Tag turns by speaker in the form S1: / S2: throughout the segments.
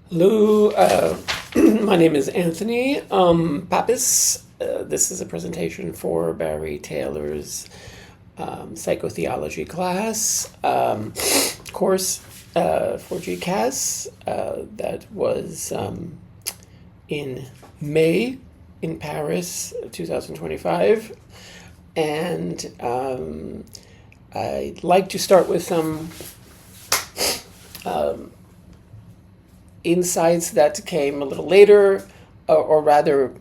S1: Hello, my name is Anthony Pappas. This is a presentation for Barry Taylor's Psycho-Theology class course for GCAS that was in May in Paris, 2025. And I'd like to start with some insights that came a little later, or rather,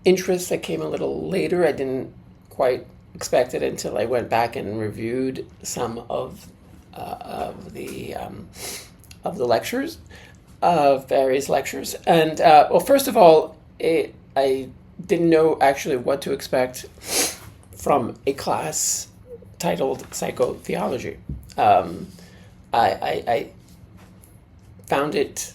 S1: interests that came a little later. I didn't quite expect it until I went back and reviewed some of the lectures, of various lectures. And well, first of all, I didn't know actually what to expect from a class titled Psycho-Theology. I found it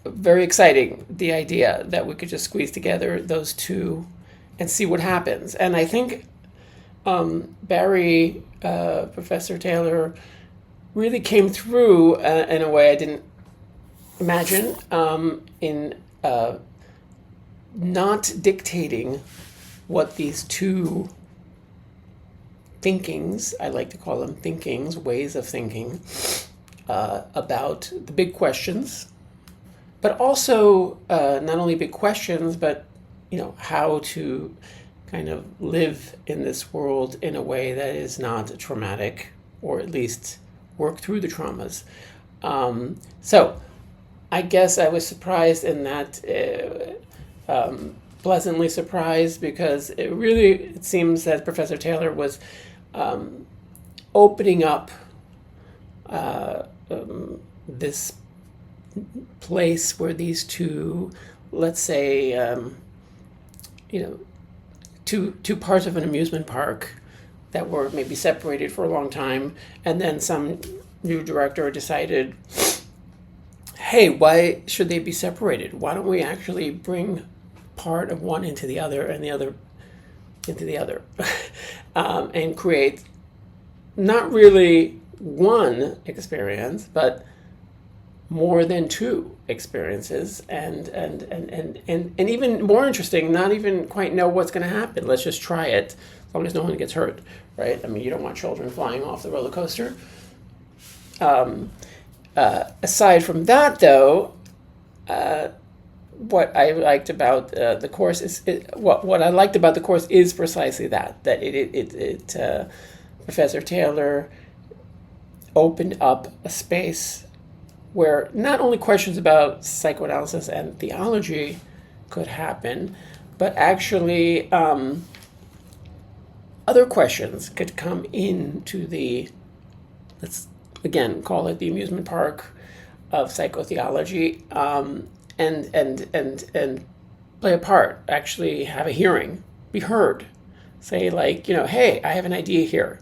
S1: very exciting, the idea that we could just squeeze together those two and see what happens. And I think Barry, Professor Taylor, really came through in a way I didn't imagine, in not dictating what these two thinkings, I like to call them thinkings, ways of thinking, about the big questions, but also not only big questions, but how to kind of live in this world in a way that is not traumatic, or at least work through the traumas. So I guess I was surprised in that, pleasantly surprised, because it seems that Professor Taylor was opening up this place where these two, let's say, two parts of an amusement park that were maybe separated for a long time, and then some new director decided, hey, why should they be separated? Why don't we actually bring part of one into the other and the other into the other, and create not really one experience, but more than two experiences, and even more interesting, not even quite know what's going to happen. Let's just try it, as long as no one gets hurt, right? I mean, you don't want children flying off the roller coaster. Aside from that, though, what I liked about the course is what I liked about the course is precisely that Professor Taylor opened up a space where not only questions about psychoanalysis and theology could happen, but actually other questions could come into the, let's again call it the amusement park of psychotheology, and play a part, actually have a hearing, be heard, say like, hey, I have an idea here.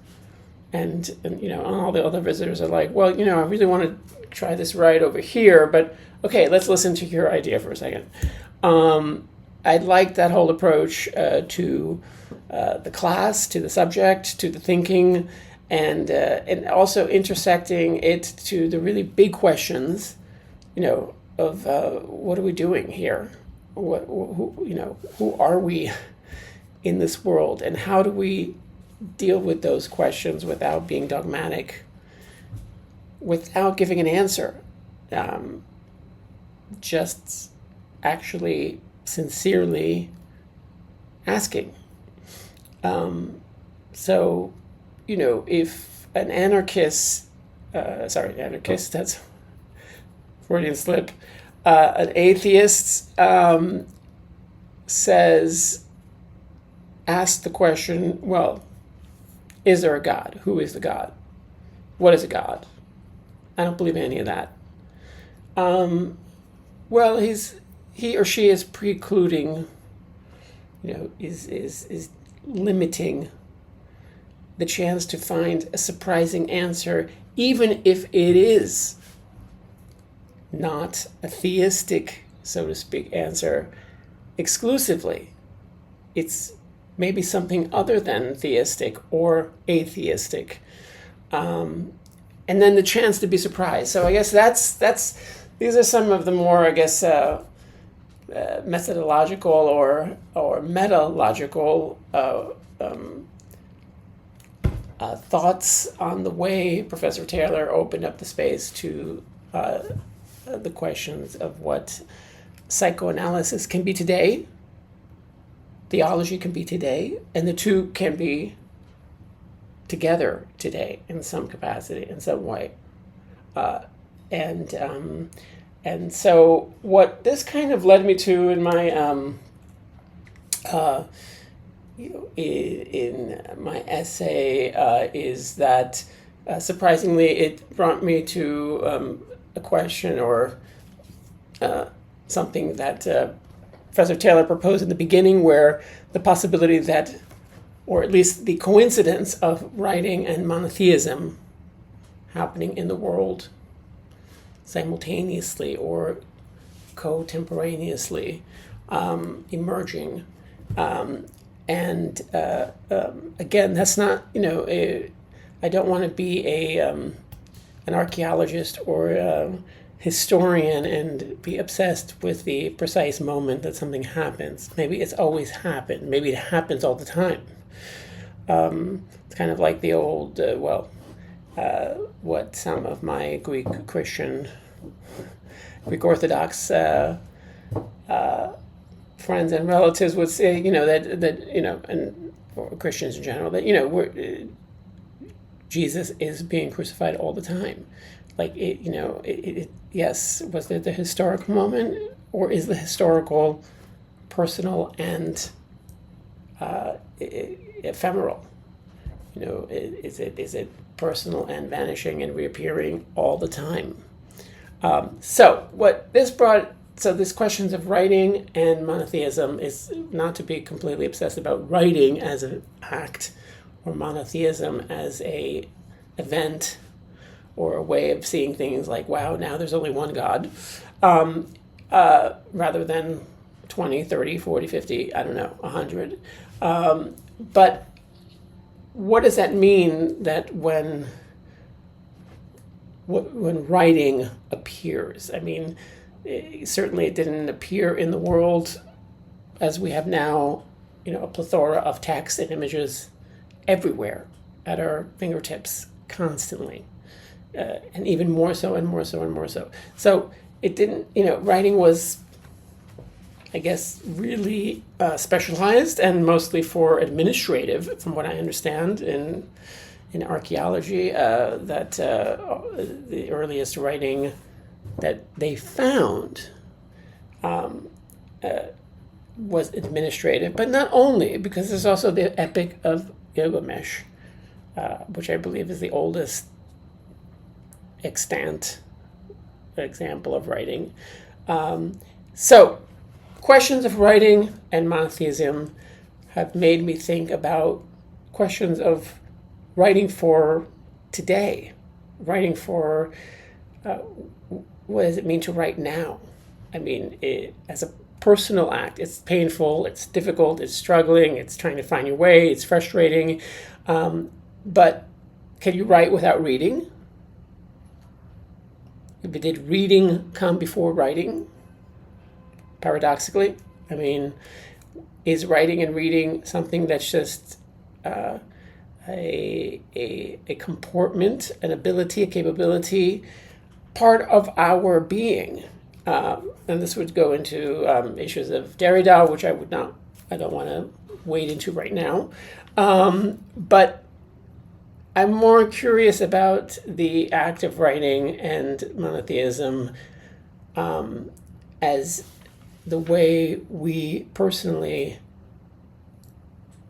S1: And all the other visitors are like, well, I really want to try this right over here, but okay, let's listen to your idea for a second. I like that whole approach to the class, to the subject, to the thinking, and also intersecting it to the really big questions, of what are we doing here? Who are we in this world, and how do we deal with those questions without being dogmatic, without giving an answer, just actually sincerely asking. So, if an anarchist, that's Freudian slip, an atheist asks the question, well, is there a God? Who is the God? What is a God? I don't believe in any of that. Well, he or she is precluding, is limiting the chance to find a surprising answer, even if it is not a theistic, so to speak, answer exclusively. It's maybe something other than theistic or atheistic. and then the chance to be surprised. So I guess that's these are some of the more, I guess, methodological or metalogical thoughts on the way Professor Taylor opened up the space to the questions of what psychoanalysis can be today, theology can be today, and the two can be together today in some capacity, in some way. And so what this kind of led me to in my in my essay is that surprisingly it brought me to a question or something that Professor Taylor proposed in the beginning, where the possibility that, or at least the coincidence of writing and monotheism happening in the world simultaneously or co-temporaneously emerging. Again, that's not, I don't want to be an archaeologist or a historian and be obsessed with the precise moment that something happens. Maybe it's always happened. Maybe it happens all the time. It's kind of like the old, what some of my Greek Orthodox friends and relatives would say, and or Christians in general, that Jesus is being crucified all the time. Like yes, was there the historic moment, or is the historical personal and ephemeral? Is it personal and vanishing and reappearing all the time? So this questions of writing and monotheism is not to be completely obsessed about writing as an act or monotheism as a event or a way of seeing things like, wow, now there's only one God, rather than 20, 30, 40, 50, I don't know, 100. But what does that mean that when writing appears? I mean, certainly it didn't appear in the world as we have now, a plethora of text and images everywhere at our fingertips constantly, and even more so and more so and more so. So it didn't, writing was, I guess, really specialized and mostly for administrative, from what I understand in archaeology, that the earliest writing that they found was administrative, but not only, because there's also the Epic of Gilgamesh, which I believe is the oldest extant example of writing. So questions of writing and monotheism have made me think about questions of writing for today, writing for what does it mean to write now? I mean, as a personal act, it's painful, it's difficult, it's struggling, it's trying to find your way, it's frustrating. But can you write without reading? Did reading come before writing? Paradoxically, I mean, is writing and reading something that's just a comportment, an ability, a capability, part of our being? And this would go into issues of Derrida, which I don't want to wade into right now. But I'm more curious about the act of writing and monotheism as the way we personally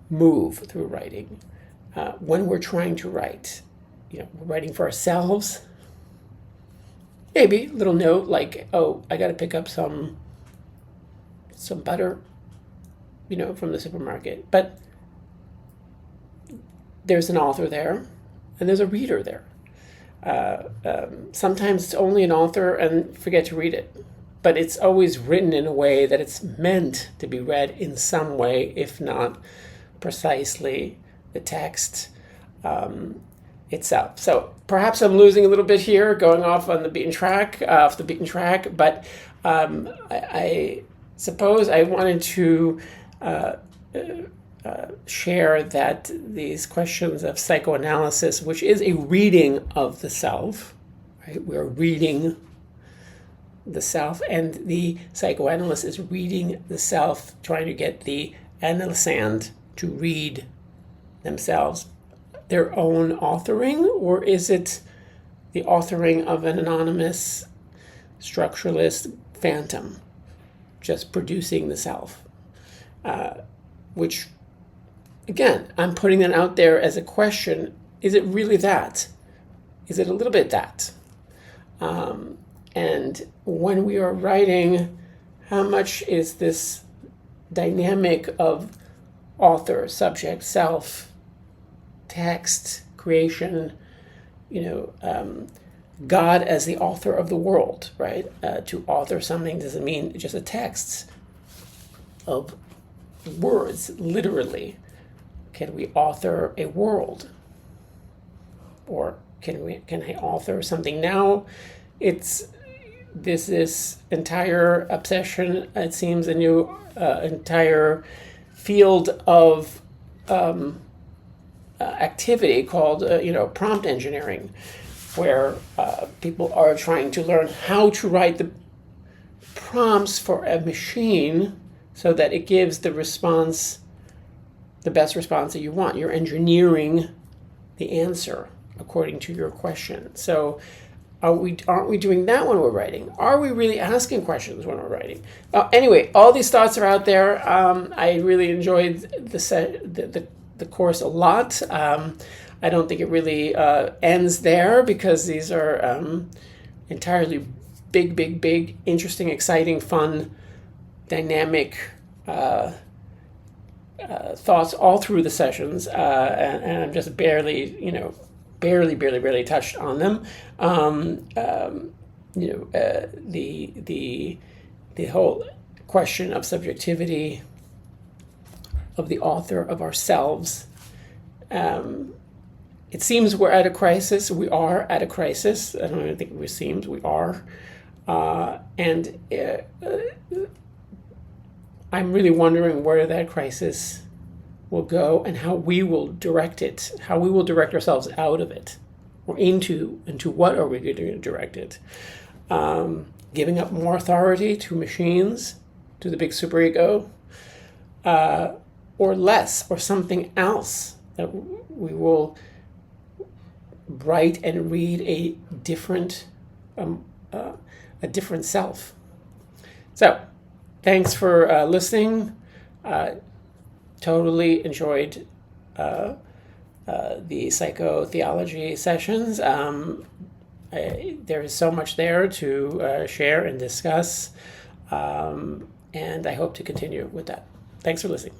S1: move through writing. When we're trying to write, we're writing for ourselves. Maybe a little note like, oh, I got to pick up some butter, from the supermarket. But there's an author there, and there's a reader there. Sometimes it's only an author and forget to read it. But it's always written in a way that it's meant to be read in some way, if not precisely the text. itself. So perhaps I'm losing a little bit here, going off on the beaten track, but I suppose I wanted to share that these questions of psychoanalysis, which is a reading of the self, right? We're reading the self, and the psychoanalyst is reading the self, trying to get the analysand to read themselves, their own authoring, or is it the authoring of an anonymous structuralist phantom just producing the self? Which, again, I'm putting that out there as a question. Is it really that? Is it a little bit that? And when we are writing, how much is this dynamic of author, subject, self, text, creation, God as the author of the world, right? To author something doesn't mean just a text of words, literally. Can we author a world? Or can I author something now? It's this entire obsession, it seems, a new entire field of activity called prompt engineering, where people are trying to learn how to write the prompts for a machine so that it gives the response, the best response that you want. You're engineering the answer according to your question. So aren't we doing that when we're writing? Are we really asking questions when we're writing? Anyway, all these thoughts are out there. I really enjoyed the course a lot. I don't think it really ends there, because these are entirely big, interesting, exciting, fun, dynamic thoughts all through the sessions, and I'm just barely touched on them. The whole question of subjectivity of the author of ourselves. It seems we're at a crisis. We are at a crisis. I don't even think it seems. We are. And I'm really wondering where that crisis will go and how we will direct it, how we will direct ourselves out of it, or into what are we going to direct it. Giving up more authority to machines, to the big superego, or less, or something else, that we will write and read a different self. So, thanks for listening. Totally enjoyed the Psycho-Theology sessions. There is so much there to share and discuss, and I hope to continue with that. Thanks for listening.